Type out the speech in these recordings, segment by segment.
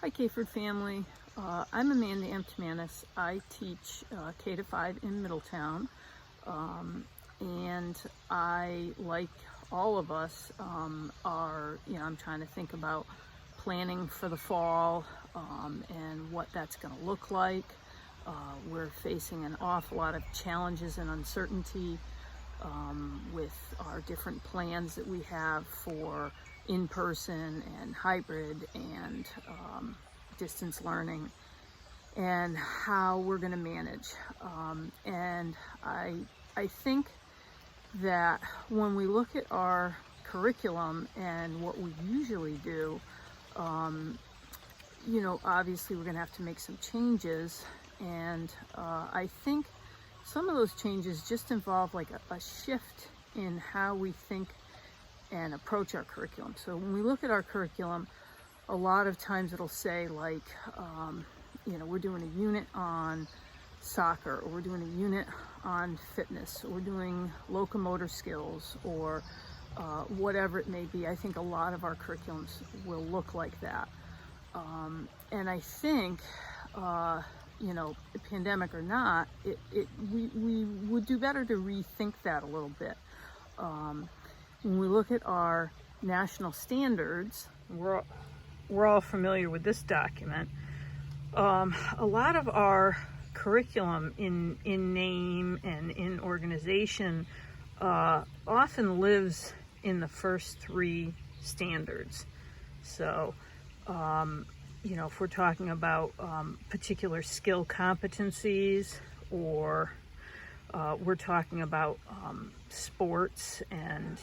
Hi, Kayford family. I'm Amanda Amtmanis. I teach K-5 in Middletown, and I, like all of us, I'm trying to think about planning for the fall and what that's going to look like. We're facing an awful lot of challenges and uncertainty with our different plans that we have for in-person and hybrid and distance learning, and how we're going to manage. And I think that when we look at our curriculum and what we usually do, obviously we're going to have to make some changes, and I think some of those changes just involve like a shift in how we think and approach our curriculum. So when we look at our curriculum, a lot of times it'll say like, we're doing a unit on soccer, or we're doing a unit on fitness, or we're doing locomotor skills, or whatever it may be. I think a lot of our curriculums will look like that. And I think, pandemic or not, we would do better to rethink that a little bit. When we look at our national standards, we're all familiar with this document. A lot of our curriculum in name and in organization often lives in the first three standards. So, if we're talking about particular skill competencies, or we're talking about sports and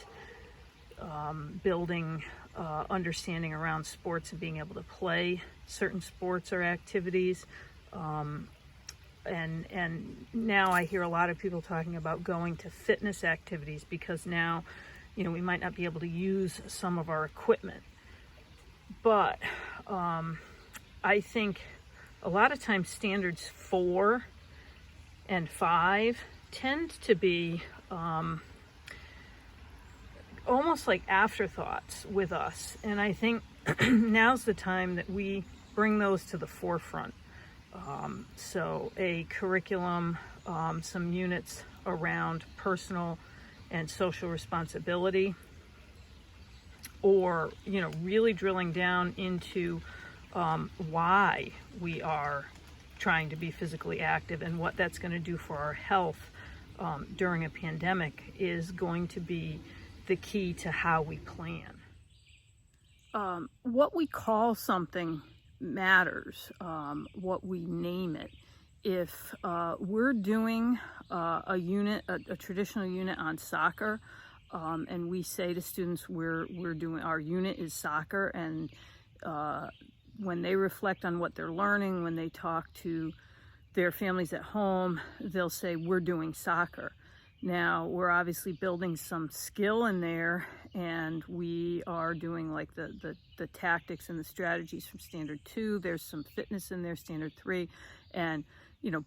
building understanding around sports and being able to play certain sports or activities. And now I hear a lot of people talking about going to fitness activities, because now, we might not be able to use some of our equipment. But I think a lot of times standards 4 and 5 tend to be almost like afterthoughts with us. And I think now's the time that we bring those to the forefront. So a curriculum, some units around personal and social responsibility, or, really drilling down into why we are trying to be physically active and what that's going to do for our health during a pandemic, is going to be the key to how we plan. What we call something matters, what we name it. If we're doing a unit, a traditional unit on soccer, and we say to students we're doing, our unit is soccer, and when they reflect on what they're learning, when they talk to their families at home, they'll say we're doing soccer. Now, we're obviously building some skill in there, and we are doing like the tactics and the strategies from standard 2. There's some fitness in there, standard 3. And,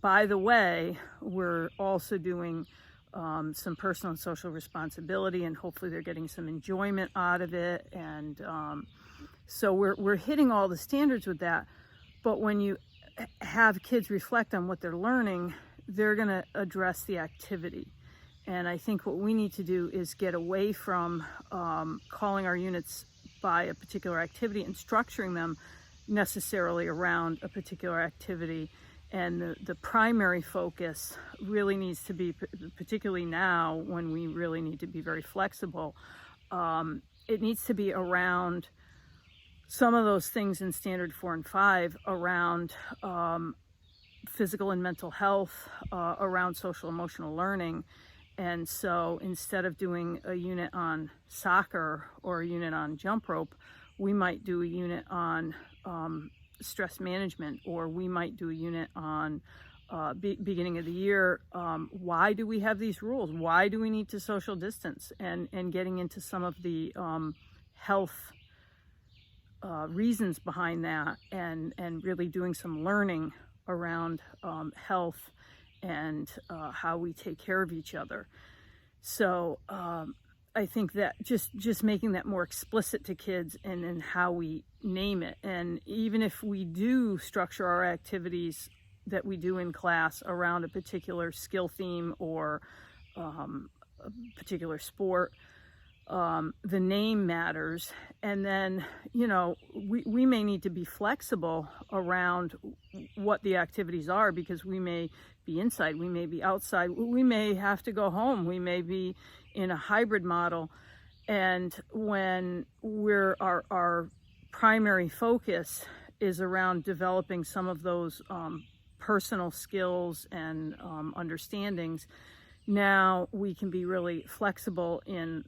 by the way, we're also doing some personal and social responsibility, and hopefully they're getting some enjoyment out of it. And so we're hitting all the standards with that. But when you have kids reflect on what they're learning, they're going to address the activity. And I think what we need to do is get away from calling our units by a particular activity and structuring them necessarily around a particular activity. And the primary focus really needs to be, particularly now when we really need to be very flexible, it needs to be around some of those things in standard 4 and 5 around physical and mental health, around social emotional learning. And so instead of doing a unit on soccer or a unit on jump rope, we might do a unit on stress management, or we might do a unit on beginning of the year. Why do we have these rules? Why do we need to social distance? And getting into some of the health reasons behind that, and really doing some learning around health and how we take care of each other. So I think that just making that more explicit to kids, and how we name it. And even if we do structure our activities that we do in class around a particular skill theme or a particular sport, the name matters. And then, you know, we may need to be flexible around what the activities are, because we may be inside, we may be outside, we may have to go home, we may be in a hybrid model. And when our primary focus is around developing some of those personal skills and understandings, now we can be really flexible in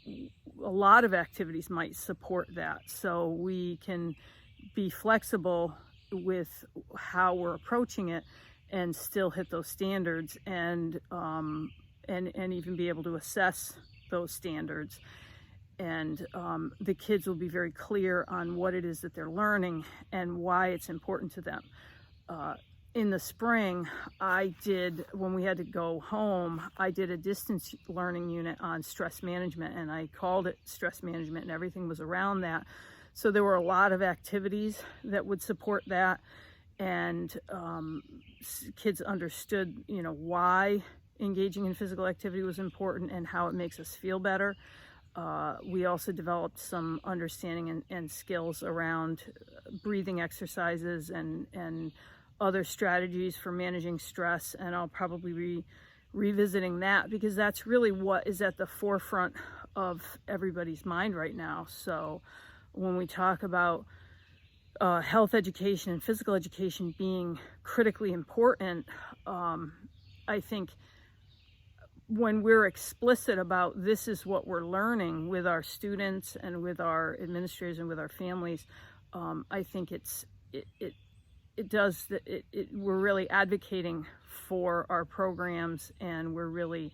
a lot of activities might support that. So we can be flexible with how we're approaching it and still hit those standards, and even be able to assess those standards. And the kids will be very clear on what it is that they're learning and why it's important to them. In the spring, when we had to go home, I did a distance learning unit on stress management, and I called it stress management, and everything was around that. So there were a lot of activities that would support that, and kids understood, you know, why engaging in physical activity was important and how it makes us feel better. We also developed some understanding and skills around breathing exercises and other strategies for managing stress, and I'll probably be revisiting that, because that's really what is at the forefront of everybody's mind right now. So when we talk about health education and physical education being critically important, I think when we're explicit about this is what we're learning with our students and with our administrators and with our families, I think we're really advocating for our programs, and we're really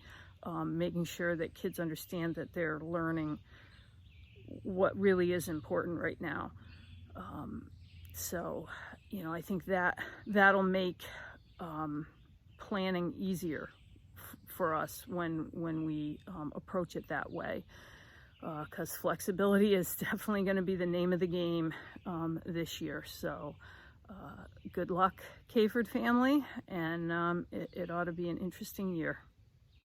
making sure that kids understand that they're learning what really is important right now. So, you know, I think that'll make planning easier for us when we approach it that way, because flexibility is definitely going to be the name of the game this year. So good luck, Kayford family, and it ought to be an interesting year.